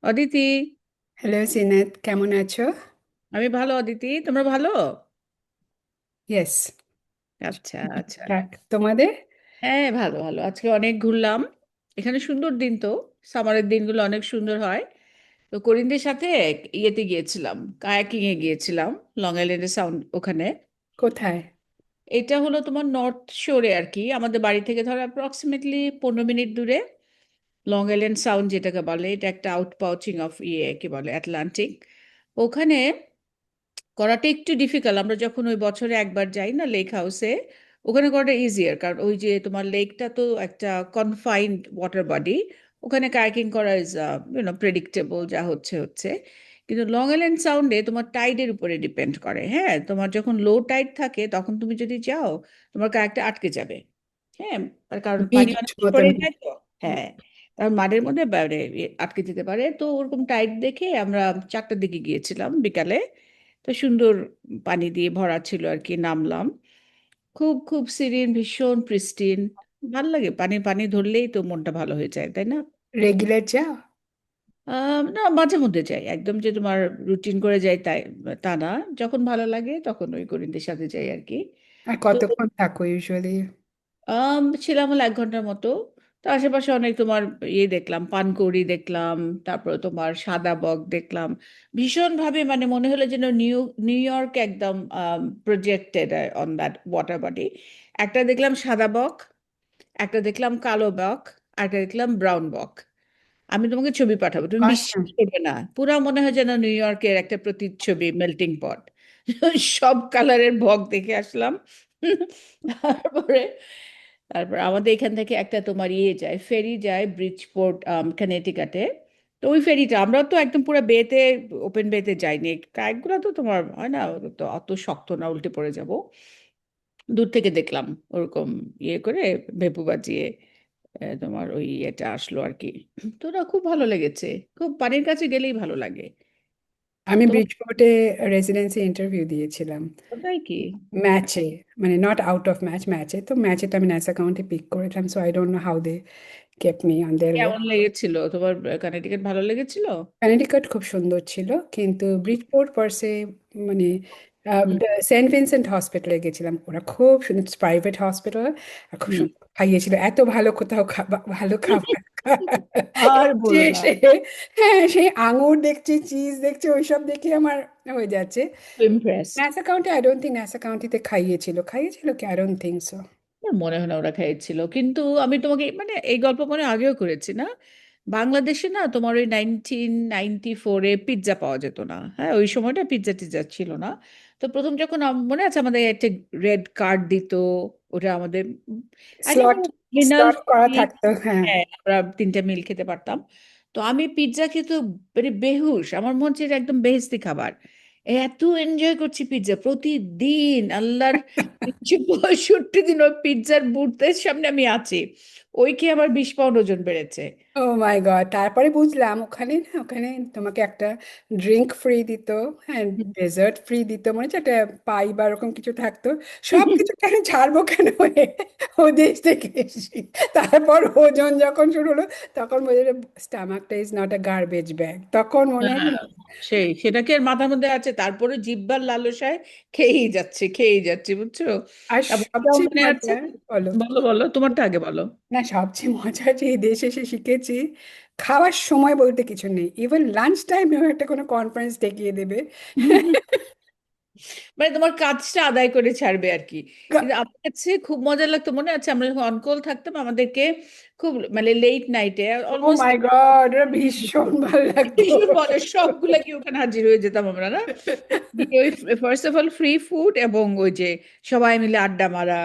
Aditi. Hello সিনাত, কেমন আছো? আমি ভালো, অদিতি, তোমরা ভালো? ইয়েস। আচ্ছা আচ্ছা। ঠিকঠাক তোমাদের? হ্যাঁ, ভালো ভালো, আজকে অনেক ঘুরলাম। এখানে সুন্দর দিন তো, সামারের দিনগুলো অনেক সুন্দর হয়। তো করিনদের সাথে ইয়েতে গিয়েছিলাম, কায়াকিং এ গিয়েছিলাম, লং আইল্যান্ডে সাউন্ড ওখানে। কোথায়? এটা হলো তোমার নর্থ শোরে আর কি, আমাদের বাড়ি থেকে ধরো অ্যাপ্রক্সিমেটলি 15 মিনিট দূরে। লং আইল্যান্ড সাউন্ড যেটাকে বলে, এটা একটা আউট পাউচিং অফ কি বলে, আটলান্টিক। ওখানে করাটা একটু ডিফিকাল্ট। আমরা যখন ওই বছরে একবার যাই না লেক হাউসে, ওখানে করাটা ইজিয়ার, কারণ ওই যে তোমার লেকটা তো একটা কনফাইন্ড ওয়াটার বডি। ওখানে কায়াকিং করা ইজ প্রেডিক্টেবল, যা হচ্ছে হচ্ছে। কিন্তু লং আইল্যান্ড সাউন্ডে তোমার টাইডের উপরে ডিপেন্ড করে। হ্যাঁ, তোমার যখন লো টাইড থাকে তখন তুমি যদি যাও, তোমার কায়াকটা আটকে যাবে। হ্যাঁ, তার কারণ পানি বিচ অনেক মতন? পড়ে যায় তো। হ্যাঁ, কারণ মাঠের মধ্যে আটকে যেতে পারে। তো ওরকম টাইট দেখে আমরা 4টার দিকে গিয়েছিলাম বিকালে। তো সুন্দর পানি দিয়ে ভরা ছিল আর কি, নামলাম। খুব খুব সিরিন, ভীষণ প্রিস্টিন। ভাল লাগে, পানি পানি ধরলেই তো মনটা ভালো হয়ে যায়, তাই না? রেগুলার যাও? না, মাঝে মধ্যে যাই, একদম যে তোমার রুটিন করে যাই তাই তা না। যখন ভালো লাগে তখন ওই গরিবদের সাথে যাই আর কি। আর তো কতক্ষণ থাকো ইউজুয়ালি? ছিলাম হলো 1 ঘন্টার মতো। তো আশেপাশে অনেক তোমার দেখলাম, পানকৌড়ি দেখলাম, তারপরে তোমার সাদা বক দেখলাম। ভীষণভাবে মানে মনে হলো যেন নিউ ইয়র্ক একদম projected on that water body. একটা দেখলাম সাদা বক, একটা দেখলাম কালো বক, আর একটা দেখলাম ব্রাউন বক। আমি তোমাকে ছবি পাঠাবো, তুমি আচ্ছা। বিশ্বাস করবে না, পুরা মনে হয় যেন নিউ ইয়র্কের একটা প্রতিচ্ছবি, মেল্টিং পট। সব কালারের বক দেখে আসলাম। তারপরে তারপর আমাদের এখান থেকে একটা তোমার যায়, ফেরি যায় ব্রিজপোর্ট, কানেটিকাটে। তো ওই ফেরিটা আমরা তো একদম পুরো বেতে, ওপেন বেতে যাইনি। কায়েকগুলো তো তোমার হয় না, তো অত শক্ত না, উল্টে পড়ে যাব। দূর থেকে দেখলাম ওরকম করে ভেপু বাজিয়ে তোমার ওই এটা আসলো আর কি। তো ওটা খুব ভালো লেগেছে। খুব পানির কাছে গেলেই ভালো লাগে। আমি তোমার ব্রিজপোর্টে রেসিডেন্সি ইন্টারভিউ দিয়েছিলাম। ওটাই কি? ম্যাচে, মানে নট আউট অফ ম্যাচ, ম্যাচে তো, ম্যাচে তো আমি ন্যাসা কাউন্টি পিক করেছিলাম, so I don't know how they kept me on their list. কেমন লেগেছিল তোমার? কানেক্টিকাট ভালো লেগেছিল? কানেটিকাট খুব সুন্দর ছিল, কিন্তু ব্রিজপোর্ট পারসে মানে হুম। সেন্ট ভিনসেন্ট হসপিটালে গেছিলাম, ওরা খুব সুন্দর, প্রাইভেট হসপিটাল, আর খুব হুম। সুন্দর খাইয়েছিল। এত ভালো কোথাও ভালো খাবার আর যে বলো না, সে, হ্যাঁ সেই আঙুর দেখছি, চিজ দেখছি, ওইসব দেখে আমার হয়ে যাচ্ছে। Impressed. Nassau County, I don't think Nassau কাউন্টিতে খাইয়েছিল, খাইয়েছিল কি, আই ডোন্ট থিঙ্ক সো। আমার মনে হয় না ওরা খেয়েছিল, কিন্তু আমি তোমাকে মানে এই গল্প মনে হয় আগেও করেছি না? বাংলাদেশে না তোমার ওই 1994-এ পিৎজা পাওয়া যেত না। হ্যাঁ, ওই সময়টা পিৎজা টিৎজা ছিল না। তো প্রথম যখন মনে আছে আমাদের একটা রেড কার্ড দিত, ওটা আমাদের আই থিঙ্ক স্লট, মিনাল। স্লট করা থাকতো, হ্যাঁ। হ্যাঁ, আমরা 3টে মিল খেতে পারতাম। তো আমি পিৎজা খেতে মানে বেহুশ, আমার মনে হচ্ছে এটা একদম বেহেশতি খাবার। এত এনজয় করছি পিৎজা প্রতিদিন, আল্লাহর 365 দিন ওই পিৎজার বুথের সামনে আমি আছি। ওই খেয়ে আমার 20 পাউন্ড ওজন বেড়েছে। ও মাই গড, তারপরে বুঝলাম ওখানে না, ওখানে তোমাকে একটা ড্রিঙ্ক ফ্রি দিত, হ্যাঁ, ডেজার্ট ফ্রি দিত, মনে হচ্ছে একটা পাই বা এরকম কিছু থাকতো। সব কিছু কেন ছাড়বো কেন ও দেশ থেকে এসেছি। তারপর ওজন যখন শুরু হলো, তখন বোঝা যায় স্টামাকটা is not a garbage bag, তখন মনে হয় যে হ্যাঁ, সেই সেটাকে আর মাথার মধ্যে আছে, তারপরে জিহ্বার লালসায় খেয়েই যাচ্ছে খেয়েই যাচ্ছে, বুঝছো? আর তারপর এটাও সবচেয়ে মনে আছে। মজা, বলো। বলো বলো, তোমারটা আগে বলো। না, সবচেয়ে মজা যে এই দেশে এসে শিখেছি, খাওয়ার সময় বলতে কিছু নেই, ইভেন লাঞ্চ টাইমেও একটা কোনো কনফারেন্স দেখিয়ে দেবে। মানে তোমার কাজটা আদায় করে ছাড়বে আর কি। কিন্তু আমার কাছে খুব মজা লাগতো, মনে আছে আমরা যখন অনকল থাকতাম, আমাদেরকে খুব মানে লেট নাইটে ও অলমোস্ট মাই গড, ওরা ভীষণ ভালো লাগতো। বলে সবগুলা কি ওখানে হাজির হয়ে যেতাম আমরা না। গিয়ে ওই first of all free food, এবং ওই যে সবাই মিলে আড্ডা মারা,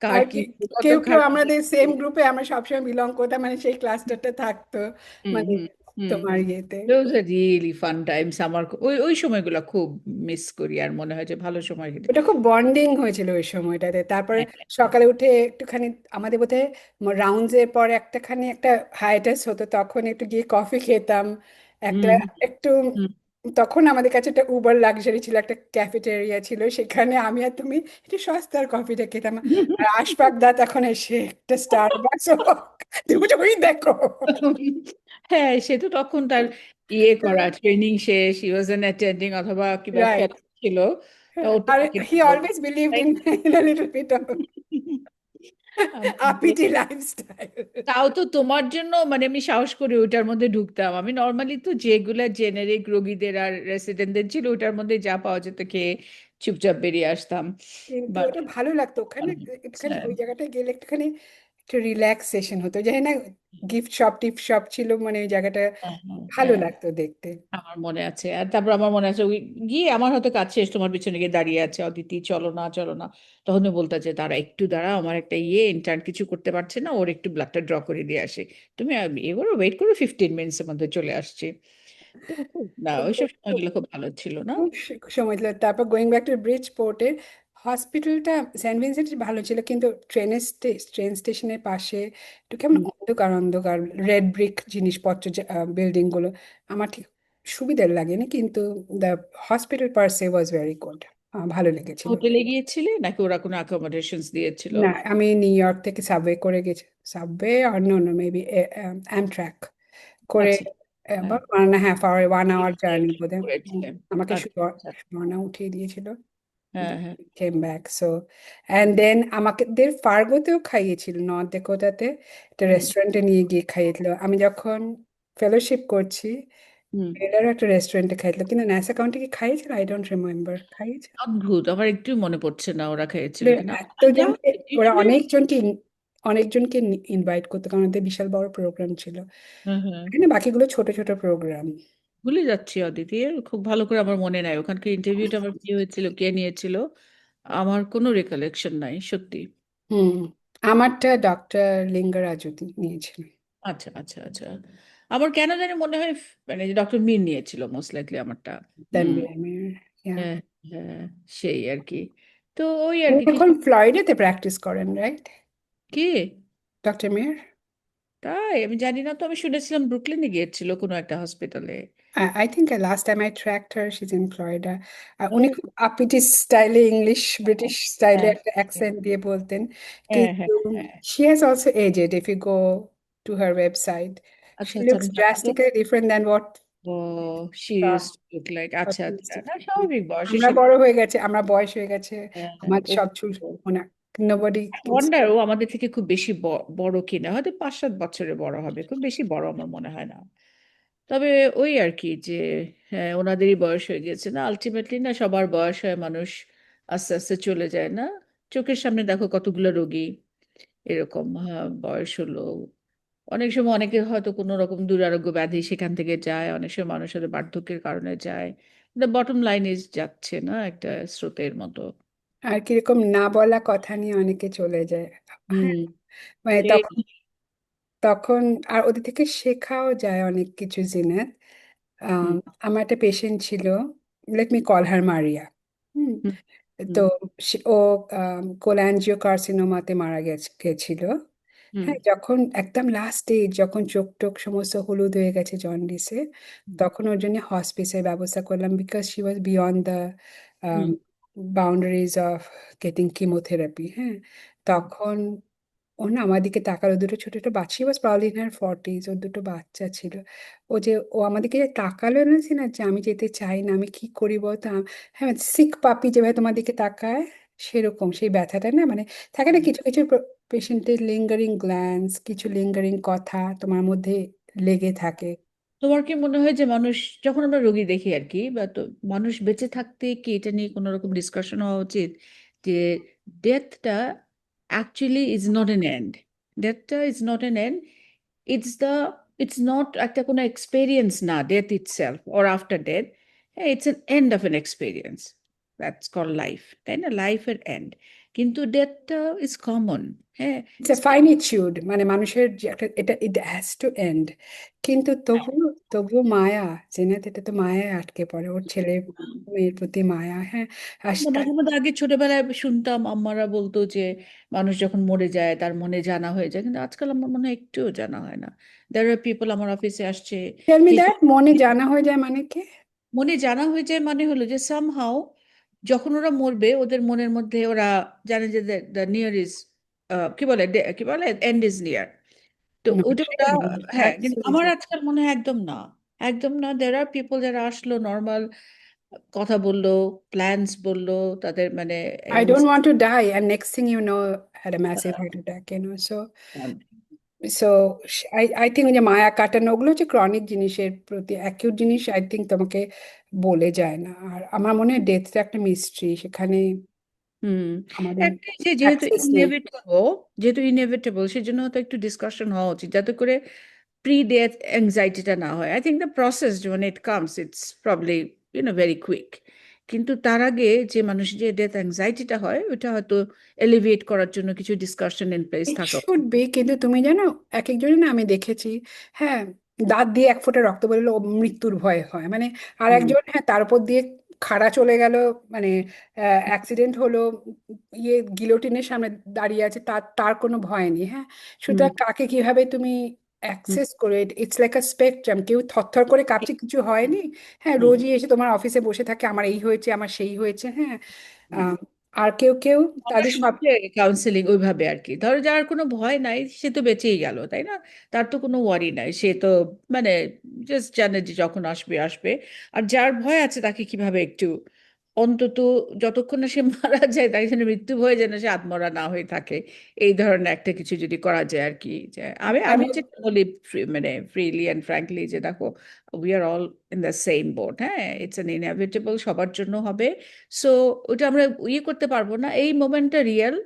কার আর কি কি, কত কেউ কেউ খারাপ। আমাদের সেম গ্রুপে আমরা সবসময় বিলং করতাম, মানে সেই ক্লাসটাতে থাকতো, হুম মানে হুম হুম। তোমার ইয়েতে। Those are really fun times। আমার ওই ওই সময়গুলো খুব মিস করি, আর মনে হয় যে ভালো সময় কেটে। ওটা খুব বন্ডিং হয়েছিল ওই সময়টাতে। তারপরে হ্যাঁ। সকালে উঠে একটুখানি আমাদের বোধহয় রাউন্ডসের পর একটাখানি একটা হাইটাস হতো, তখন একটু গিয়ে কফি খেতাম একটা, হুম একটু। হুম তখন আমাদের কাছে একটা উবার লাক্সারি ছিল, একটা ক্যাফেটেরিয়া ছিল, সেখানে আমি আর তুমি একটু সস্তার কফিটা খেতাম। আর আশফাক দা তখন এসে একটা স্টারবাকস, তুমি ওই দেখো। হ্যাঁ, সে তো তখন তার ইয়ে করা ট্রেনিং শেষ, হি ওয়াজ এন অ্যাটেন্ডিং অথবা কিবা রাইট। ফেলো ছিল, তা ওটা আর তাকে হি দিল, অলওয়েজ বিলিভড তাই ইন না? In a little bit of আমার আপিটি লাইফস্টাইল। তাও তো তোমার জন্য মানে আমি সাহস করে ওটার মধ্যে ঢুকতাম। আমি নর্মালি তো যেগুলা জেনেরিক রোগীদের আর রেসিডেন্টদের ছিল ওটার মধ্যে যা পাওয়া যেত খেয়ে চুপচাপ বেরিয়ে আসতাম। কিন্তু বাট ওটা ভালো লাগতো ওখানে, একটুখানি ওই জায়গাটায় গেলে একটুখানি একটু রিল্যাক্সেশন হতো, জানি না, গিফট শপ টিফট শপ ছিল, মানে ওই জায়গাটা হ্যাঁ, হ্যাঁ, ভালো হ্যাঁ, লাগতো দেখতে। আমার মনে আছে। আর তারপর আমার মনে আছে ওই গিয়ে আমার হয়তো কাজ শেষ, তোমার পিছনে গিয়ে দাঁড়িয়ে আছে অদিতি, চলো না চলো না, তখন বলতা যে তারা একটু দাঁড়া, আমার একটা ইন্টার্ন কিছু করতে পারছে না, ওর একটু ব্লাডটা ড্র করে দিয়ে আসে, তুমি এবারও ওয়েট করো, 15 মিনিটসের মধ্যে চলে আসছে। তো না, খুব ওইসব খুব খুব সময়গুলো খুব ভালো ছিল না? খুব সময় ছিল। তারপর গোয়িং ব্যাক টু ব্রিজ পোর্টে, হসপিটালটা সেন্ট ভিনসেন্ট ভালো ছিল, কিন্তু ট্রেন স্টেশনের পাশে একটু কেমন হুম। অন্ধকার অন্ধকার, রেড ব্রিক জিনিসপত্র, বিল্ডিং গুলো আমার ঠিক সুবিধার লাগেনি, কিন্তু the hospital per say was very good, ভালো লেগেছিল। হোটেলে গিয়েছিলে নাকি ওরা কোনো অ্যাকোমোডেশনস দিয়েছিল? না, আমি নিউ ইয়র্ক থেকে সাবওয়ে করে গেছি, সাবওয়ে আর নো নো মেবি অ্যামট্রাক করে, আচ্ছা, হ্যাঁ, about 1.5 hour, 1 hour জার্নি ঠিক বোধহয়। করেছিলেন। আমাকে আচ্ছা, আচ্ছা, সুবর্ণা উঠিয়ে দিয়েছিল, হ্যাঁ, হ্যাঁ, came back so, and then আমাকে ফার্গোতেও খাইয়েছিল, নর্থ ডেকোটাতে একটা হুম, রেস্টুরেন্টে নিয়ে গিয়ে খাইয়েছিল। আমি যখন ফেলোশিপ করছি, হুম। এটারও একটা রেস্টুরেন্টে খাইয়েছিল, কিন্তু ন্যাসা কাউন্টি কি খাইয়েছিল, আই ডোন্ট রিমেম্বার, খাইয়েছিল। অদ্ভুত, আমার একটু মনে পড়ছে না ওরা খেয়েছিল আসলে কিনা। যা এতজনকে, ওরা ইউজুয়ালি। অনেকজনকে ইনভাইট করতো, কারণ ওদের বিশাল বড় প্রোগ্রাম ছিল, হ্যাঁ, হ্যাঁ, এখানে বাকিগুলো ছোট ছোট প্রোগ্রাম। ভুলে যাচ্ছি অদিতি, খুব ভালো করে আমার মনে নাই ওখানকার ইন্টারভিউটা আমার কি হয়েছিল, কে নিয়েছিল, আমার কোনো রিকলেকশন নাই সত্যি। হুম, আমারটা ডক্টর লিঙ্গরাজু নিয়েছিলেন। আচ্ছা, আচ্ছা, আচ্ছা। আমার কেন জানি মনে হয় মানে ডক্টর মির নিয়েছিল মোস্ট লাইকলি আমারটা। হুম। তানভীর আমির, yeah. হ্যাঁ, হ্যাঁ, সেই আর কি। তো ওই আর উনি কি এখন কিছু। ফ্লোরিডাতে প্র্যাকটিস করেন, রাইট, কি? ডক্টর মির? তাই আমি জানি না তো, আমি শুনেছিলাম ব্রুকলিনে গিয়েছিল কোনো একটা হসপিটালে। I think last time I tracked her, she's in Florida. উনি খুব আপিটি স্টাইলে, ইংলিশ ব্রিটিশ স্টাইলে হ্যাঁ, একটা হ্যাঁ, অ্যাকসেন্ট দিয়ে বলতেন, হ্যাঁ, হ্যাঁ, কিন্তু হ্যাঁ। she has also aged if you go to her website. আচ্ছা, She আচ্ছা, looks আমি জানি তো। drastically different than what ও, she used to look like, what আচ্ছা, she used আচ্ছা, to না be. স্বাভাবিক বয়সের আমরা সাথে। বড় হয়ে গেছে, আমরা বয়স হয়ে গেছে, হ্যাঁ, হ্যাঁ, আমার ও। সব চুল, মানে nobody can ওয়ান্ডার ও আমাদের থেকে খুব বেশি বড় কিনা, হয়তো 5-7 বছরের বড় হবে, খুব বেশি বড় আমার মনে হয় না। তবে ওই আর কি যে হ্যাঁ, ওনাদেরই বয়স হয়ে গেছে না, আলটিমেটলি না সবার বয়স হয়, মানুষ আস্তে আস্তে চলে যায় না। চোখের সামনে দেখো কতগুলো রোগী এরকম, হ্যাঁ, বয়স হলো, অনেক সময় অনেকের হয়তো কোনো রকম দুরারোগ্য ব্যাধি সেখান থেকে যায়, অনেক সময় মানুষের বার্ধক্যের কারণে যায়। দ্য বটম লাইন ইজ যাচ্ছে না একটা স্রোতের মতো। আর কিরকম না বলা কথা নিয়ে অনেকে চলে যায়, হ্যাঁ, হুম। মানে সেই। তখন তখন আর ওদের থেকে শেখাও যায় অনেক কিছু জিনিস। আম, হুম, আমার একটা পেশেন্ট ছিল, let me call her Maria. Hmm, hmm, তো হুম, ও কোলাঞ্জিও কার্সিনোমাতে মারা গেছিল। হুম, হ্যাঁ, যখন একদম লাস্ট স্টেজ, যখন চোখ টোক সমস্ত হলুদ হয়ে গেছে জন্ডিসে, হুম, তখন ওর জন্য হসপিসের ব্যবস্থা করলাম, because she was beyond the hmm, boundaries of getting chemotherapy. হ্যাঁ, হুম। তখন ও না আমার দিকে তাকালো, দুটো ছোট ছোট বাচ্চা, ওয়াজ প্রবাবলি ইন হার 40s, ওর দুটো বাচ্চা ছিল। ও আমাদেরকে যে তাকালো না, যে আমি যেতে চাই না, আমি কি করি বলতো, হ্যাঁ, সিক পাপি যেভাবে তোমার দিকে তাকায়, সেরকম সেই ব্যথাটা না, মানে থাকে না কিছু কিছু পেশেন্টের লিঙ্গারিং গ্ল্যান্স, কিছু লিঙ্গারিং কথা তোমার মধ্যে লেগে থাকে। তোমার কি মনে হয় যে মানুষ, যখন আমরা রোগী দেখি আর কি, বা তো মানুষ বেঁচে থাকতে কি এটা নিয়ে কোনো রকম ডিসকাশন হওয়া উচিত যে ডেথটা actually is not an end, death is not an end, it's the, it's not একটা কোনো এক্সপেরিয়েন্স না, death itself or after death, হ্যাঁ, it's an end of an experience, that's call life, তাই না, লাইফের এন্ড। কিন্তু ডেথটা ইজ কমন। হ্যাঁ। ইটস এ ফাইনিটিউড, মানে মানুষের যে একটা, এটা ইট হ্যাজ টু এন্ড, কিন্তু তবুও মায়া, জেনাত এটা তো মায়ায় আটকে পড়ে, ওর ছেলে মেয়ের প্রতি মায়া, হ্যাঁ। আর না, মাঝে মাঝে আগে ছোটবেলায় শুনতাম আম্মারা বলতো যে মানুষ যখন মরে যায় তার মনে জানা হয়ে যায়, কিন্তু আজকাল আমার মনে হয় একটুও জানা হয় না। দেয়ার আর পিপল আমার অফিসে আসছে, টেল মি কিছু দ্যাট, মনে জানা হয়ে যায় মানে কি? মনে জানা হয়ে যায় মানে হলো যে সামহাও যখন ওরা মরবে ওদের মনের মধ্যে ওরা জানে যে দ্য নিয়ার ইজ, কি বলে কি বলে, এন্ড ইজ নিয়ার। তো No, ওটা ওরা, হ্যাঁ, কিন্তু আমার absolutely. আজকাল মনে হয় একদম না, একদম না, there are people যারা আসলো নর্মাল কথা বললো, প্ল্যানস বললো, তাদের মানে I don't want to die, and next thing you know, had a massive heart attack, you know. So I think যে মায়া কাটানো ওগুলো হচ্ছে ক্রনিক জিনিসের প্রতি, অ্যাকিউট জিনিস আই থিঙ্ক তোমাকে বলে যায় না। আর আমার মনে হয় ডেথটা একটা মিস্ট্রি, সেখানে হুম। আমাদের একটা যে যেহেতু অ্যাক্সেস নেই। ইনএভিটেবল সেজন্য হয়তো একটু ডিসকাশন হওয়া উচিত, যাতে করে প্রি ডেথ অ্যাংজাইটিটা না হয়। I think the process when it comes it's probably very quick, কিন্তু তার আগে যে মানুষ যে ডেথ অ্যাংজাইটিটা হয় ওটা হয়তো এলিভিয়েট করার জন্য কিছু ডিসকাশন ইন প্লেস ইট থাকা শুড বি, কিন্তু তুমি জানো এক একজনের না আমি দেখেছি, হ্যাঁ, দাঁত দিয়ে এক ফোঁটা রক্ত বেরোলে ও মৃত্যুর ভয় হয়, মানে আর উচিত। একজন হ্যাঁ তার উপর দিয়ে খাড়া চলে গেল, মানে অ্যাক্সিডেন্ট হলো, ইয়ে গিলোটিনের সামনে দাঁড়িয়ে আছে, তার তার কোনো ভয় নেই, হ্যাঁ। হুম সুতরাং কাকে কিভাবে তুমি হুম অ্যাক্সেস করে, ইটস লাইক আ স্পেকট্রাম, কেউ থরথর করে কাঁপছে কিছু হয়নি, হ্যাঁ, হুম রোজই এসে তোমার অফিসে বসে থাকে আমার এই হয়েছে আমার সেই হয়েছে, হ্যাঁ। আহ, আর কেউ কেউ মানুষ তাদের সব, বুঝে কাউন্সেলিং ওইভাবে আর কি, ধরো যার কোনো ভয় নাই সে তো বেঁচেই গেল, তাই না? তার তো কোনো ওয়ারি নাই, সে তো মানে জাস্ট জানে যে যখন আসবে আসবে। আর যার ভয় আছে তাকে কিভাবে একটু অন্তত যতক্ষণ না সে মারা যায়, তাই জন্য মৃত্যু ভয়ে যেন সে আত্মরা না হয়ে থাকে, এই ধরনের একটা কিছু যদি করা যায় আর কি। যে আমি আমি আমি যেটা বলি মানে ফ্রিলি অ্যান্ড ফ্র্যাঙ্কলি, যে দেখো we are all in the same boat, হ্যাঁ, ইটস অ্যান ইনএভিটেবল, সবার জন্য হবে। সো ওটা আমরা ইয়ে করতে পারবো না, এই মোমেন্টটা রিয়েল,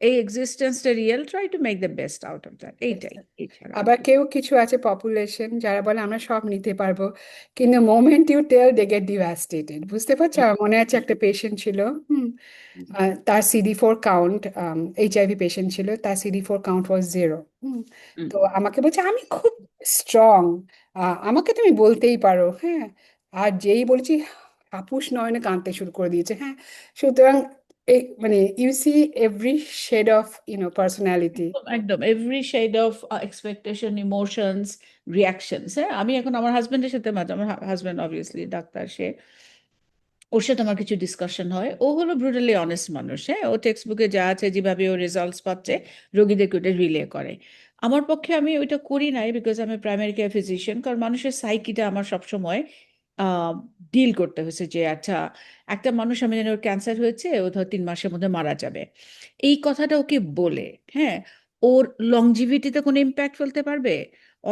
এই এক্সিস্টেন্সটা real, try to make the best out of that, এইটাই, এছাড়া আর আবার কি। কেউ কিছু আছে পপুলেশন যারা বলে আমরা সব নিতে পারবো, কিন্তু moment you tell they get devastated, বুঝতে পারছো? আমার মনে আছে একটা পেশেন্ট ছিল, হুম, তার CD4 কাউন্ট, HIV পেশেন্ট ছিল, তার CD4 কাউন্ট ওয়াজ 0, হুম। হুম। তো আমাকে বলছে আমি খুব স্ট্রং, আমাকে তুমি বলতেই পারো, হ্যাঁ। আর যেই বলছি আপুস নয়নে কাঁদতে শুরু করে দিয়েছে, হ্যাঁ। সুতরাং এই মানে you see every shade of personality. একদম একদম every shade of expectation, emotions, reactions. হ্যাঁ, আমি এখন আমার হাজবেন্ডের সাথে মাঝে, আমার হাজবেন্ড অবভিয়াসলি ডাক্তার, সে ওর সাথে আমার কিছু ডিসকাশন হয়, ও হলো ব্রুটালি অনেস্ট মানুষ, হ্যাঁ, ও টেক্সট বুকে যা আছে যেভাবে ও রেজাল্টস পাচ্ছে রোগীদেরকে ওটা রিলে করে। আমার পক্ষে আমি ওইটা করি নাই, বিকজ আমি প্রাইমারি কেয়ার ফিজিশিয়ান, কারণ মানুষের সাইকিটা আমার সবসময় ডিল করতে হয়েছে, যে আচ্ছা একটা মানুষ, আমি জানি ওর ক্যান্সার হয়েছে, ও ধর 3 মাসের মধ্যে মারা যাবে, এই কথাটা ওকে বলে, হ্যাঁ, ওর লংজিভিটিতে কোনো ইম্প্যাক্ট ফেলতে পারবে,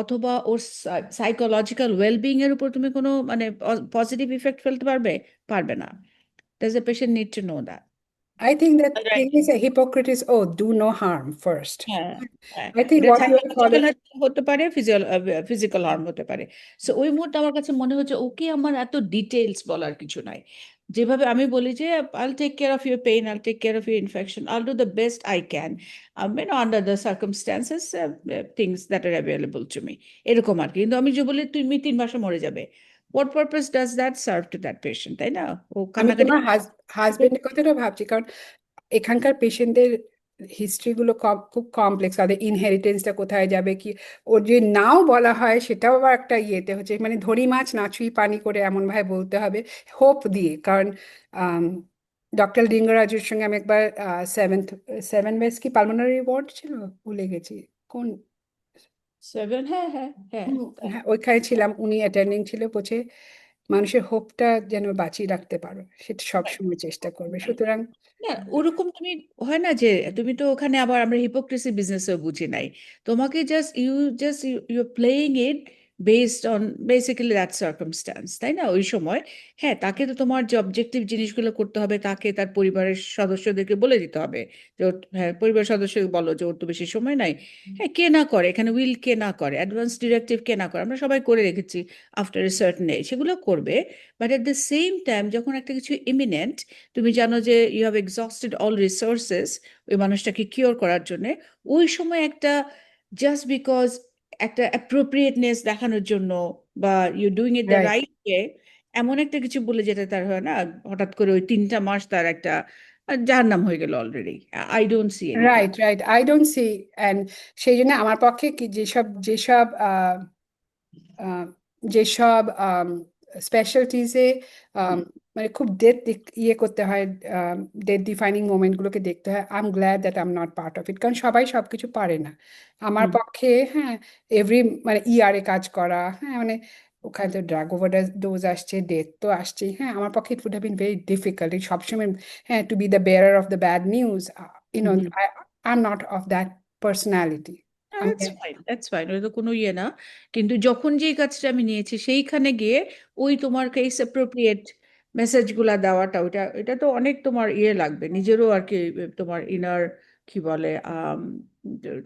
অথবা ওর সাইকোলজিক্যাল ওয়েলবিং এর উপর তুমি কোনো মানে পজিটিভ ইফেক্ট ফেলতে পারবে? পারবে না। Does the patient need to know that? I think that Right. thing is a hypocrite is, oh, do no harm first. হ্যাঁ, হ্যাঁ, I think এটা what you are psychological following, হতে পারে, ফিজিক্যাল হার্ম হতে পারে। সো ওই মুহূর্তে আমার কাছে মনে হচ্ছে ওকে আমার এত ডিটেলস বলার কিছু নাই, যেভাবে আমি বলি যে I'll take care of your pain, I'll take care of your infection, I'll do the best I can, under the circumstances, things that are available to me, এরকম আর কি। কিন্তু আমি যে বলি তুমি 3 মাসে মরে যাবে, what purpose does that serve to that patient, তাই না? ও আমি কান্নাকাটি তোমার হাজবেন্ডের কথাটা ভাবছি, কারণ এখানকার পেশেন্টদের হিস্ট্রিগুলো খুব কমপ্লেক্স, তাদের ইনহেরিটেন্সটা কোথায় যাবে কি, ওর যে নাও বলা হয় সেটাও আবার একটা ইয়েতে হচ্ছে, মানে ধরি মাছ না ছুঁই পানি করে এমন ভাবে বলতে হবে, হোপ দিয়ে। কারণ ডক্টর লিঙ্গরাজুর সঙ্গে আমি একবার সেভেন বেস কি পালমোনারি ওয়ার্ড ছিল, ভুলে গেছি কোন, 7, হ্যাঁ হ্যাঁ হ্যাঁ। হ্যাঁ ওইখানে ছিলাম, উনি অ্যাটেন্ডিং ছিল, বলছে মানুষের হোপটা যেন বাঁচিয়ে রাখতে পারো, সেটা সবসময় চেষ্টা করবে। সুতরাং না, ওরকম তুমি হয় না যে তুমি তো ওখানে, আবার আমরা হিপোক্রেসি বিজনেসও বুঝি নাই, তোমাকে just you playing it based on basically that circumstance, তাই না? ওই সময় হ্যাঁ, তাকে তো তোমার যে অবজেক্টিভ জিনিসগুলো করতে হবে, তাকে তার পরিবারের সদস্যদেরকে বলে দিতে হবে যে হ্যাঁ, পরিবারের সদস্যকে বলো যে ওর তো বেশি সময় নাই। হ্যাঁ, কে না করে এখানে, উইল কে না করে, অ্যাডভান্স ডিরেক্টিভ কে না করে, আমরা সবাই করে রেখেছি আফটার এ সার্টেন এজ, সেগুলো করবে। But at the same time যখন একটা কিছু ইমিনেন্ট, তুমি জানো যে you have exhausted all resources ওই মানুষটাকে কিওর করার জন্য, ওই সময় একটা জাস্ট বিকজ একটা অ্যাপ্রোপ্রিয়েটনেস দেখানোর জন্য, বা you doing it the right, right way, এমন একটা কিছু বলে যেটা তার হয় না, হঠাৎ করে ওই 3টা মাস তার একটা জাহান্নাম হয়ে গেল already. I don't see anything. Right, right, I don't see. And সেই জন্য আমার পক্ষে কি যেসব যেসব আহ, যেসব স্পেশালিটিসে মানে খুব ডেথ ইয়ে করতে হয়, ডেথ ডিফাইনিং মোমেন্টগুলোকে দেখতে হয়, I am glad that I am not part of it, কারণ সবাই সবকিছু পারে না। আমার পক্ষে, হ্যাঁ, এভরি মানে ER এ কাজ করা, হ্যাঁ, মানে ওখানে তো ড্রাগ ওভারডোজ আসছে, ডেথ তো আসছে। হ্যাঁ, আমার পক্ষে it would have been very difficult সবসময়, হ্যাঁ, to be the bearer of the bad news. You know, I I am not of that personality. আমি দ্যাটস ফাইন, দ্যাটস ফাইন, ওটা তো কোনো ইয়ে না। কিন্তু যখন যেই কাজটা আমি নিয়েছি সেইখানে গিয়ে ওই তোমার কেস অ্যাপ্রোপ্রিয়েট মেসেজগুলা দেওয়াটা, ওইটা এটা তো অনেক তোমার ইয়ে লাগবে নিজেরও আর কি। তোমার ইনার কি বলে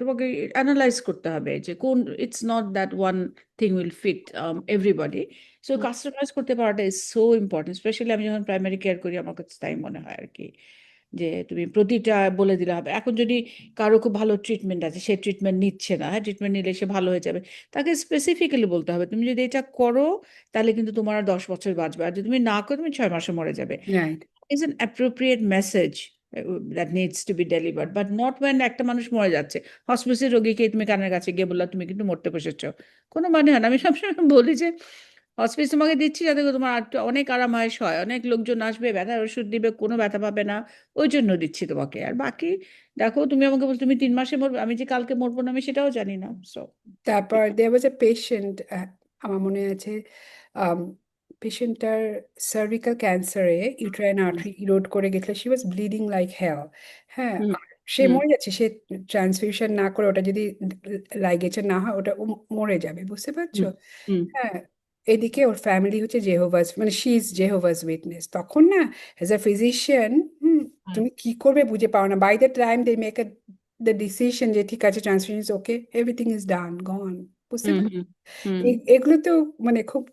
তোমাকে অ্যানালাইজ করতে হবে যে কোন, it's not that one thing will fit everybody. So customise করতে পারাটা ইজ সো ইম্পর্টেন্ট, স্পেশালি আমি যখন প্রাইমারি কেয়ার করি আমার কাছে তাই মনে হয় আর কি। যে তুমি প্রতিটা বলে দিলে হবে। এখন যদি কারো খুব ভালো ট্রিটমেন্ট আছে, সে ট্রিটমেন্ট নিচ্ছে না, হ্যাঁ, ট্রিটমেন্ট নিলে সে ভালো হয়ে যাবে, তাকে স্পেসিফিক্যালি বলতে হবে তুমি যদি এটা করো তাহলে কিন্তু তোমার আর 10 বছর বাঁচবে, আর যদি তুমি না করো তুমি 6 মাসে মরে যাবে। Right. Is an appropriate message that needs to be delivered, but not when একটা মানুষ মরে যাচ্ছে হসপিটালের রোগীকে তুমি কানের কাছে গিয়ে বললা তুমি কিন্তু মরতে বসেছো। কোনো মানে হয় না। আমি সবসময় বলি যে হসপিটাল তোমাকে দিচ্ছি যাতে করে তোমার অনেক আরামায়েশ হয়, অনেক লোকজন আসবে, ব্যথার ওষুধ দিবে, কোনো ব্যথা পাবে না, ওই জন্য দিচ্ছি তোমাকে। আর বাকি দেখো, তুমি আমাকে বল তুমি 3 মাসে মরবে, আমি যে কালকে মরবো না আমি সেটাও জানি না। সো তারপর দেয়ার ওয়াজ এ পেশেন্ট, আমার মনে আছে, পেশেন্টটার সার্ভিক্যাল ক্যান্সারে ইউট্রাইন হুম আর্টারি ইরোড করে গেছিল, she was bleeding like hell. হ্যাঁ, হুম আর সে হুম মরে যাচ্ছে, সে ট্রান্সফিউশন না করে, ওটা যদি লাইগেছে না হয় ওটা মরে যাবে, বুঝতে পারছো? হুম হুম হ্যাঁ, এদিকে ওর ফ্যামিলি হচ্ছে জেহোভাস, মানে শি ইজ জেহোভাস উইটনেস। তখন না, অ্যাজ আ ফিজিশিয়ান, হুম তুমি কি করবে বুঝে পাও না। By the time they make the decision যে ঠিক আছে transfusion is okay, everything is done gone, বুঝতে হুম পারছো? হুম হুম। এগুলো তো মানে খুব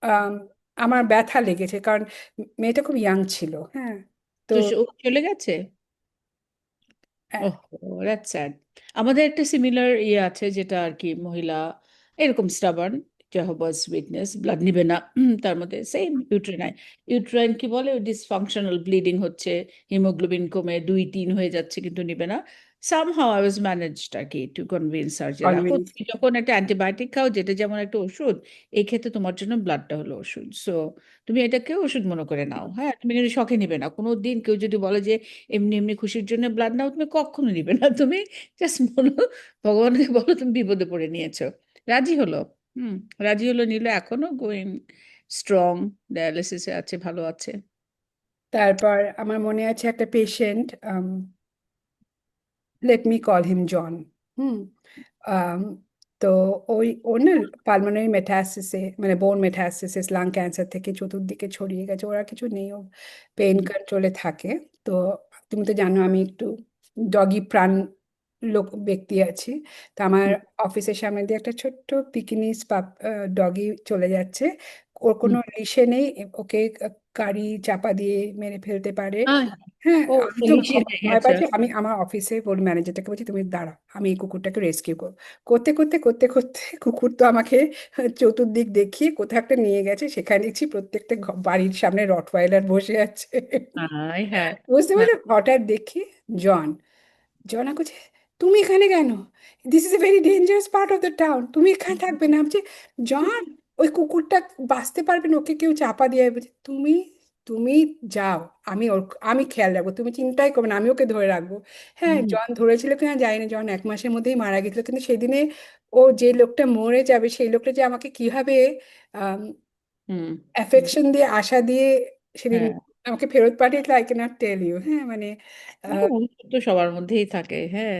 আম, আমার ব্যথা লেগেছে, কারণ মেয়েটা খুব ইয়াং ছিল। হ্যাঁ, তো তো ও চলে গেছে। আহ, ওহ, দ্যাটস স্যাড। আমাদের একটা সিমিলার ইয়ে আছে যেটা আর কি মহিলা এরকম স্টাবার্ন, জেহোভাস উইটনেস, ব্লাড নিবে না, তার মধ্যে সেম ইউট্রাইন, ইউট্রাইন কি বলে ডিসফাংশনাল ব্লিডিং হচ্ছে, হিমোগ্লোবিন কমে 2-3 হয়ে যাচ্ছে কিন্তু নিবে না। সামহাউ আই ওয়াজ ম্যানেজড আর কি টু কনভিন্স আর যে রাখো, convince। তুমি যখন একটা অ্যান্টিবায়োটিক খাও যেটা যেমন একটা ওষুধ, এই ক্ষেত্রে তোমার জন্য ব্লাডটা হলো ওষুধ। সো তুমি এটাকে ওষুধ মনে করে নাও, হ্যাঁ, তুমি কিন্তু শখে নিবে না। কোনো দিন কেউ যদি বলে যে এমনি এমনি খুশির জন্য ব্লাড নাও, তুমি কখনো নিবে না। তুমি জাস্ট বলো, ভগবানকে বলো তুমি বিপদে পড়ে নিয়েছো। রাজি হলো। হুম, রাজি হলো, নিলে এখনো গোয়িং স্ট্রং, ডায়ালিসিসে আছে, ভালো আছে। তারপর আমার মনে আছে একটা patient, let me call him John. Hmm. Um, তো ওনার পালমোনারি মেটাসিসে, মানে বোন মেটাসিসিস, লাং ক্যান্সার থেকে চতুর্দিকে ছড়িয়ে গেছে, ওরা কিছু নেই, ও পেইন হুম কন্ট্রোলে থাকে। তো তুমি তো জানো আমি একটু ডগি প্রাণ ব্যক্তি আছি। তো আমার হুম অফিসের সামনে দিয়ে একটা ছোট্ট পিকিনিস ডগি চলে যাচ্ছে, ওর হুম। কোনো লিশে নেই, ওকে গাড়ি চাপা দিয়ে মেরে ফেলতে পারে। আহ, হ্যাঁ, ও আমি তো পুলিশে হয়ে ভয় গেছে। পাচ্ছি। আমি আমার অফিসে বলি, ম্যানেজারটাকে বলছি তুমি দাঁড়াও, আমি এই কুকুরটাকে রেস্কিউ করবো। করতে করতে করতে করতে কুকুর তো আমাকে চতুর্দিক দেখিয়ে কোথাও একটা নিয়ে গেছে, সেখানে দেখছি প্রত্যেকটা বাড়ির সামনে রটওয়াইলার বসে আছে। হায় হায়। বুঝতে হ্যাঁ। পারছো? হঠাৎ দেখি জন, জনা করছে তুমি এখানে কেন, this is a very dangerous part of the town, তুমি এখানে থাকবে না। আমি বলছি, জন, ওই কুকুরটা বাঁচতে পারবে না, ওকে কেউ চাপা দিয়ে। বলছে, তুমি তুমি যাও, আমি ওর আমি খেয়াল রাখবো, তুমি চিন্তাই করবে না, আমি ওকে ধরে রাখবো। হ্যাঁ, হুম জন ধরেছিল কিনা জানি না, জন 1 মাসের মধ্যেই মারা গেছিল। কিন্তু সেদিনে ও যে লোকটা মরে যাবে, সেই লোকটা যে আমাকে কিভাবে হুম হুম। অ্যাফেকশন দিয়ে, আশা দিয়ে সেদিন হ্যাঁ, আমাকে ফেরত পাঠিয়েছিল, আই ক্যানট টেল ইউ। হ্যাঁ, মানে মনুষ্যত্ব সবার মধ্যেই থাকে, হ্যাঁ,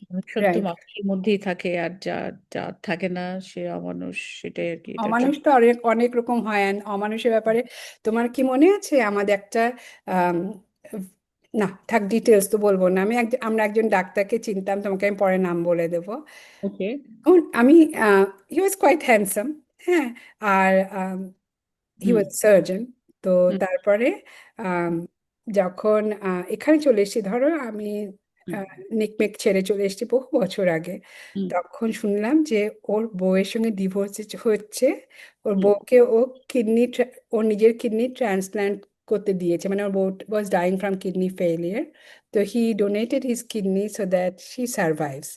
মনুষ্যত্ব রাইট। মানুষের মধ্যেই থাকে, আর যা যা থাকে না সে অমানুষ, সেটাই আর কি, এটা অমানুষ তো অনেক অনেক রকম হয়, and অমানুষের ব্যাপারে তোমার কি মনে আছে? আমাদের একটা আম, না থাক, ডিটেলস তো বলবো না। আমরা একজন ডাক্তারকে চিনতাম, তোমাকে আমি পরে নাম বলে দেবো। ওকে। আমি, হি ওয়াজ কোয়াইট হ্যান্ডসাম। হ্যাঁ, আর হি হুম ওয়াজ সার্জন। তো হুম তারপরে আম, যখন এখানে চলে এসেছি, ধরো আমি হুম নিকমেক ছেড়ে চলে এসেছি বহু বছর আগে, হুম তখন শুনলাম যে ওর বউয়ের সঙ্গে ডিভোর্স হচ্ছে। ওর হুম বউকে ও ওর নিজের কিডনি ট্রান্সপ্ল্যান্ট করতে দিয়েছে, মানে ওর বউ was dying from kidney failure. তো he donated his kidney so that she survives.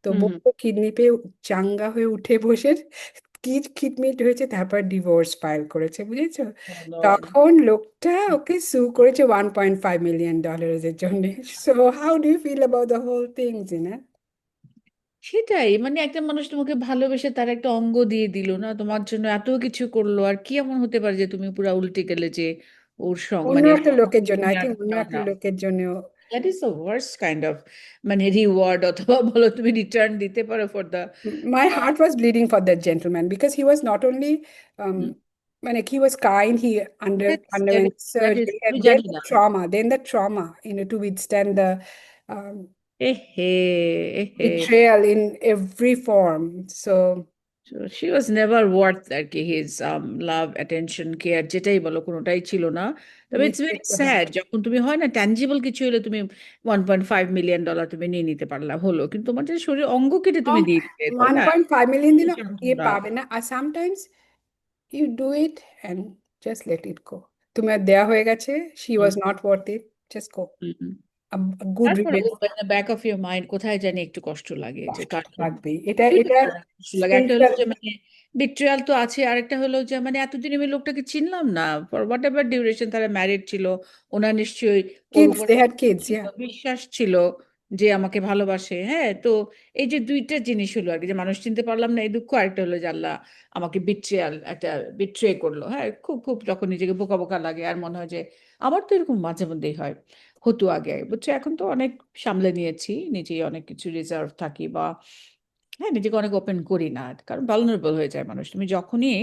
তো হুম বউ হুম। কিডনি পেয়ে চাঙ্গা হয়ে উঠে বসে কি খিটমিট হয়েছে, তারপর ডিভোর্স ফাইল করেছে, বুঝেছো? Oh Lord. তখন লোকটা ওকে সু করেছে $1.5 মিলিয়ন এর জন্য। So how do you feel about the whole things, সেটাই, মানে একটা মানুষ তোমাকে ভালোবেসে তার একটা অঙ্গ দিয়ে দিল না, তোমার জন্য এত কিছু করলো, আর কি এমন হতে পারে যে তুমি পুরা উল্টে গেলে যে ওর অন্য মানে একটা লোকের জন্য, তুমি আই আর থিঙ্ক অন্য চাও একটা না। লোকের জন্য। That is the worst kind of মানে রিওয়ার্ড, অথবা বলো তুমি রিটার্ন দিতে পারো for the. My heart was bleeding for that gentleman because he was not only like he was kind, he underwent that is, surgery, আমি and জানি না। then the trauma, to withstand the um, এহে, এহে। betrayal in every form. So So she was never worth আর কি his love, attention, care, যেটাই বলো কোনোটাই ছিল না। তবে it's very mistake to have. Sad যখন তুমি হয় না ট্যানজিবল কিছু হলে তুমি $1.5 মিলিয়ন তুমি নিয়ে নিতে পারলা, হলো, কিন্তু তোমার যে শরীর অঙ্গ কেটে তুমি দিয়ে দিলে, তাই না? 1.5 million দিল, এইসব এ না। পাবে না। আর sometimes you do it and just let it go. তোমার দেয়া হয়ে গেছে, she hmm, was not worth it, just go. Hmm. A good তারপরে revenge. Back of your mind কোথায় জানি একটু কষ্ট লাগে যে কষ্ট কার তো জন্য। লাগবেই, এটা দুইটা এটা কারণে কষ্ট লাগে, একটা হলো spiritual। যে মানে বিট্রিয়াল তো আছে, আরেকটা হলো যে মানে এতদিন আমি লোকটাকে চিনলাম না, ফর হোয়াট এভার ডিউরেশন তারা ম্যারিড ছিল, ওনার নিশ্চয়ই ওর Kids, উপর they had kids, ছিল, yeah. বিশ্বাস ছিল যে আমাকে ভালোবাসে। হ্যাঁ, তো এই যে দুইটা জিনিস হলো আর কি, যে মানুষ চিনতে পারলাম না এই দুঃখ, আরেকটা হলো যে আল্লাহ আমাকে বিট্রিয়াল, একটা বিট্রে করলো। হ্যাঁ, খুব খুব যখন নিজেকে বোকা বোকা লাগে আর মনে হয় যে আমার তো এরকম মাঝে মধ্যেই হয়, হতো আগে বুঝছো, এখন তো অনেক সামলে নিয়েছি, নিজেই অনেক কিছু রিজার্ভ থাকি বা হ্যাঁ নিজেকে অনেক ওপেন করি না, কারণ ভালনারেবল হয়ে যায় মানুষ। তুমি যখনই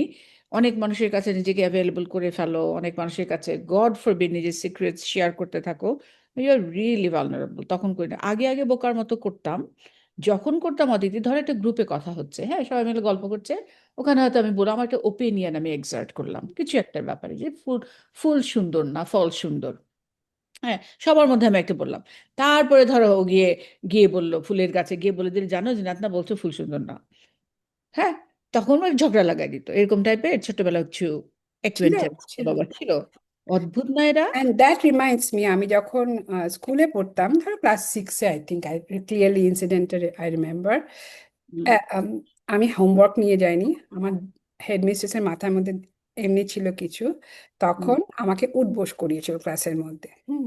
অনেক মানুষের কাছে নিজেকে অ্যাভেলেবল করে ফেলো, অনেক মানুষের কাছে গড ফরবিড নিজের সিক্রেটস শেয়ার করতে থাকো, ইউ আর রিয়েলি ভালনারেবল। তখন করি না, আগে আগে বোকার মতো করতাম। যখন করতাম অদিতি, ধর একটা গ্রুপে কথা হচ্ছে, হ্যাঁ সবাই মিলে গল্প করছে, ওখানে হয়তো আমি বললাম, আমার একটা ওপিনিয়ন আমি এক্সার্ট করলাম কিছু একটা ব্যাপারে, যে ফুল ফুল সুন্দর না ফল সুন্দর, হ্যাঁ সবার মধ্যে আমি একটা বললাম। তারপরে ধরো ও গিয়ে গিয়ে বললো, ফুলের গাছে গিয়ে বলে দিলে, জানো যে না বলছো ফুল সুন্দর না। হ্যাঁ, তখন ওর ঝগড়া লাগাই দিত, এরকম টাইপের ছোটবেলা কিছু ছিল অ্যাকুয়েন্টেন্স ছিল বাবা ছিল। অদ্ভুত না এরা। And that reminds me, আমি যখন স্কুলে পড়তাম, ধরো ক্লাস সিক্সে, I think, I clearly incident I remember. Hmm, আমি হোমওয়ার্ক নিয়ে যাইনি, আমার হেডমিস্ট্রেসের মাথার মধ্যে এমনি ছিল কিছু, হুম, তখন আমাকে উঠবোস করিয়েছিল ক্লাসের মধ্যে। Hmm,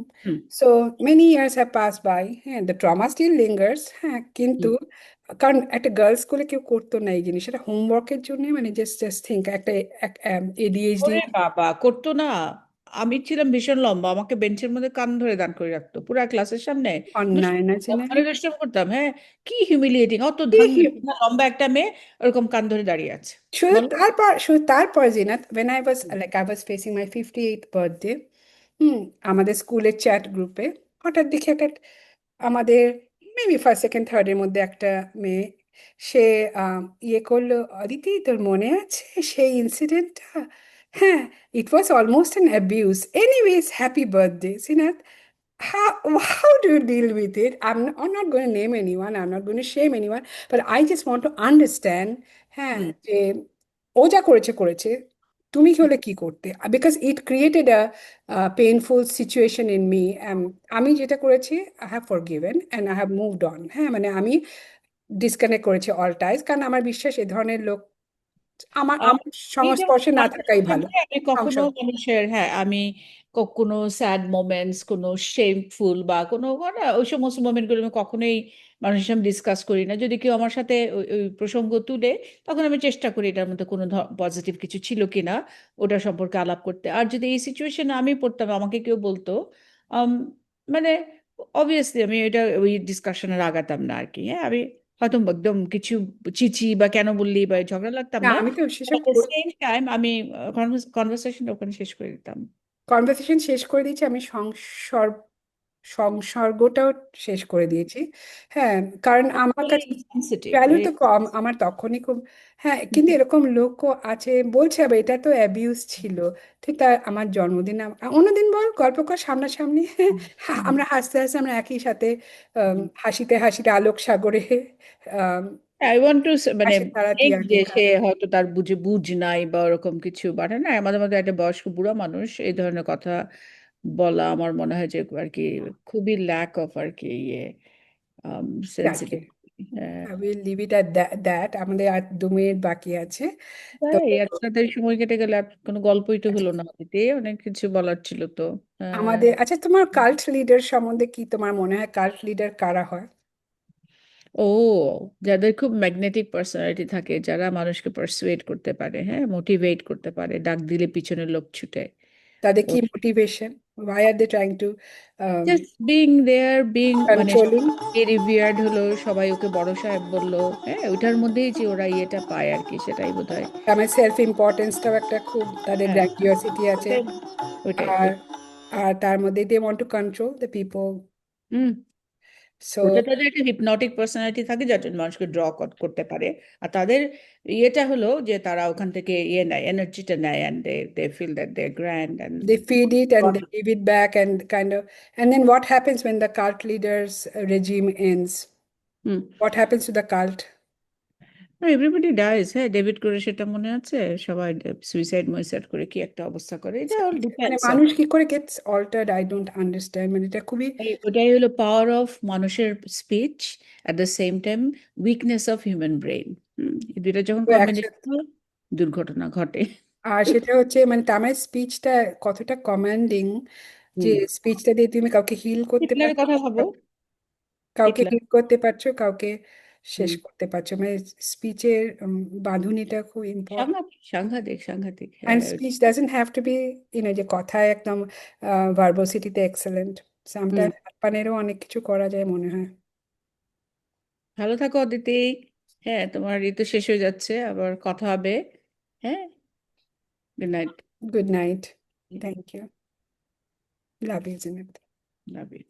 so many years have pass by, হ্যাঁ, দ্য ট্রমা স্টিল লিঙ্গার্স, হ্যাঁ, কিন্তু হুম। কারণ একটা গার্লস স্কুলে কেউ করতো না এই জিনিস, এটা হোমওয়ার্কের জন্য, মানে জাস্ট জাস্ট থিঙ্ক একটা এডিএইচডি। ওরে বাবা, করতো না। আমি ছিলাম ভীষণ লম্বা, আমাকে বেঞ্চের মধ্যে কান ধরে দাঁড় করে রাখতো পুরা ক্লাসের সামনে। অন্যায় না জেনে। অনেক ডিস্টার্ব করতাম, হ্যাঁ। কি হিউমিলিয়েটিং, অত ধাঙ্গি লম্বা একটা মেয়ে ওরকম কান ধরে দাঁড়িয়ে আছে। বলো। শুধু তারপর Zinat, when I was facing my 58th birthday, হুম, আমাদের স্কুলের চ্যাট গ্রুপে হঠাৎ দেখি একটা, আমাদের মেবি ফার্স্ট সেকেন্ড থার্ডের মধ্যে একটা মেয়ে, সে ইয়ে করলো, অদিতি তোর মনে আছে সেই ইনসিডেন্টটা? হ্যাঁ, it was almost an abuse, anyways happy birthday সিনাত। How do you deal with it? I'm not going to name anyone, I'm not going to shame anyone, but I just want to understand, হ্যাঁ, হুম, যে ও যা করেছে করেছে, তুমি কি হলে কি করতে? Because it created a painful situation in me. আমি যেটা করেছি, I have forgiven and I have moved on, হ্যাঁ, মানে আমি ডিসকানেক্ট করেছি অল টাইজ, কারণ আমার বিশ্বাস এ ধরনের লোক আমার আহ, আমার এই যে সংস্পর্শে না মানুষের থাকাই ভালো। সঙ্গে আমি কখনো সংসার। মানুষের, হ্যাঁ আমি কোনো স্যাড মোমেন্টস, কোনো শেমফুল বা কোনো না, ওই সমস্ত মোমেন্টগুলো আমি কখনোই মানুষের সামনে ডিসকাস করি না। যদি কেউ আমার সাথে ওই ওই প্রসঙ্গ তুলে, তখন আমি চেষ্টা করি এটার মধ্যে কোনো পজিটিভ কিছু ছিল কিনা ওটা সম্পর্কে আলাপ করতে। আর যদি এই সিচুয়েশনে আমি পড়তাম, আমাকে কেউ বলতো, আম, মানে অবভিয়াসলি আমি এটা ওই ডিসকাশনের আগাতাম না আর কি। হ্যাঁ, আমি হয়তো একদম কিছু চিচি বা কেন বললি বা ঝগড়া লাগতাম না, না, আমি তো সেসব এট দ্য সেম টাইম আমি কনভারসেশন ওখানে শেষ করে দিতাম। কনভারসেশন শেষ করে দিয়েছি, আমি সংসর্গটাও শেষ করে দিয়েছি। হ্যাঁ, কারণ আমার কাছে সেন্সিটিভ, ভ্যালু ভেরি। তো কম আমার তখনই খুব। হ্যাঁ, কিন্তু এরকম লোকও আছে বলছে আবার এটা তো অ্যাবিউজ ছিল। ঠিক তার আমার জন্মদিন অন্যদিন বল, গল্প কর সামনাসামনি, হ্যাঁ, আমরা হাসতে হাসতে আমরা একই সাথে হাসিতে হাসিতে আলোক সাগরে আম, আই ওয়ান্ট টু মানে হাসির ধারা make যে তিয়ানেকা। সে হয়তো তার বুঝ নাই বা ওরকম কিছু, বাট না আমাদের মধ্যে একটা বয়স্ক বুড়া মানুষ এই ধরনের কথা বলা আমার মনে হয় যে আর কি খুবই ল্যাক অফ আর কি ইয়ে যাকে, sensitive. I will leave it at that. আমাদের আর 2 মিনিট বাকি আছে। তো তাই এত তাড়াতাড়ি সময় কেটে গেলে আর কোনো গল্পই তো হলো না, অতীতে অনেক কিছু বলার ছিল তো। হ্যাঁ। আচ্ছা, তোমার কাল্ট লিডার সম্বন্ধে কি তোমার মনে হয়? কাল্ট লিডার কারা হয়? ও, যাদের খুব ম্যাগনেটিক পার্সোনালিটি থাকে, যারা মানুষকে পারসুয়েট করতে পারে, হ্যাঁ, মোটিভেট করতে পারে, ডাক দিলে পিছনে লোক ছুটে। তাদের কি মোটিভেশন? Why are they trying to just being there, being, মানে কন্ট্রোলিং? রিভিয়ার্ড হলো, সবাই ওকে বড় সাহেব বললো, হ্যাঁ, ওইটার মধ্যেই যে ওরা ইয়েটা পায় আর কি, সেটাই বোধহয়। আমার সেলফ ইম্পর্টেন্সটাও একটা খুব, তাদের হ্যাঁ, গ্র্যান্ডিওসিটি আছে। ওটাই ওইটাই আর ওই আর তার মধ্যে they want to control the people. Hmm. So ওটা তাদের একটা হিপনটিক পার্সোনালিটি থাকে, যার জন্য মানুষকে ড্র করতে পারে। আর তাদের ইয়েটা হলো যে তারা ওখান থেকে ইয়ে নেয়, এনার্জিটা নেয়, and they feel that they grand and they feed it and they give it back and kind of, and then what happens when the cult leader's regime ends? হুম। What happens to the cult? Everybody dies, হ্যাঁ, David করে সেটা মনে আছে, সবাই suicide মুইসাইড করে কি একটা অবস্থা করে, এটা অল মানে ডিপেন্ডস। মানুষ কি করে gets altered? I don't understand, মানে এটা খুবই ওটাই হলো পাওয়ার অফ মানুষের speech, at the same time weakness of human brain. এই দুইটা যখন কম্বিনেশন একসাথে। হয়, দুর্ঘটনা ঘটে। আর সেটা হচ্ছে মানে তার স্পিচটা কতটা কমান্ডিং, যে হুম। স্পিচটা দিয়ে তুমি কাউকে হিল করতে হিটলারের পারছো, কথা ভাবো। কাউকে হিটলার। হিল করতে পারছো, কাউকে শেষ হুম। করতে পারছো, মানে স্পিচের বাঁধুনিটা খুব ইম্পর্টেন্ট। সাংঘাতিক সাংঘাতিক সাংঘাতিক, And হ্যাঁ। speech doesn't have to be, যে কথায় একদম ভার্বোসিটিতে এক্সেলেন্ট, হুম। সামটাইম পানেরও অনেক কিছু করা যায় মনে হয়। ভালো থাকো অদিতি। হ্যাঁ, তোমার ঋতু শেষ হয়ে যাচ্ছে, আবার কথা হবে। হ্যাঁ, good night. Good night. Thank you. Love you, জিনেত। লাভ ইট।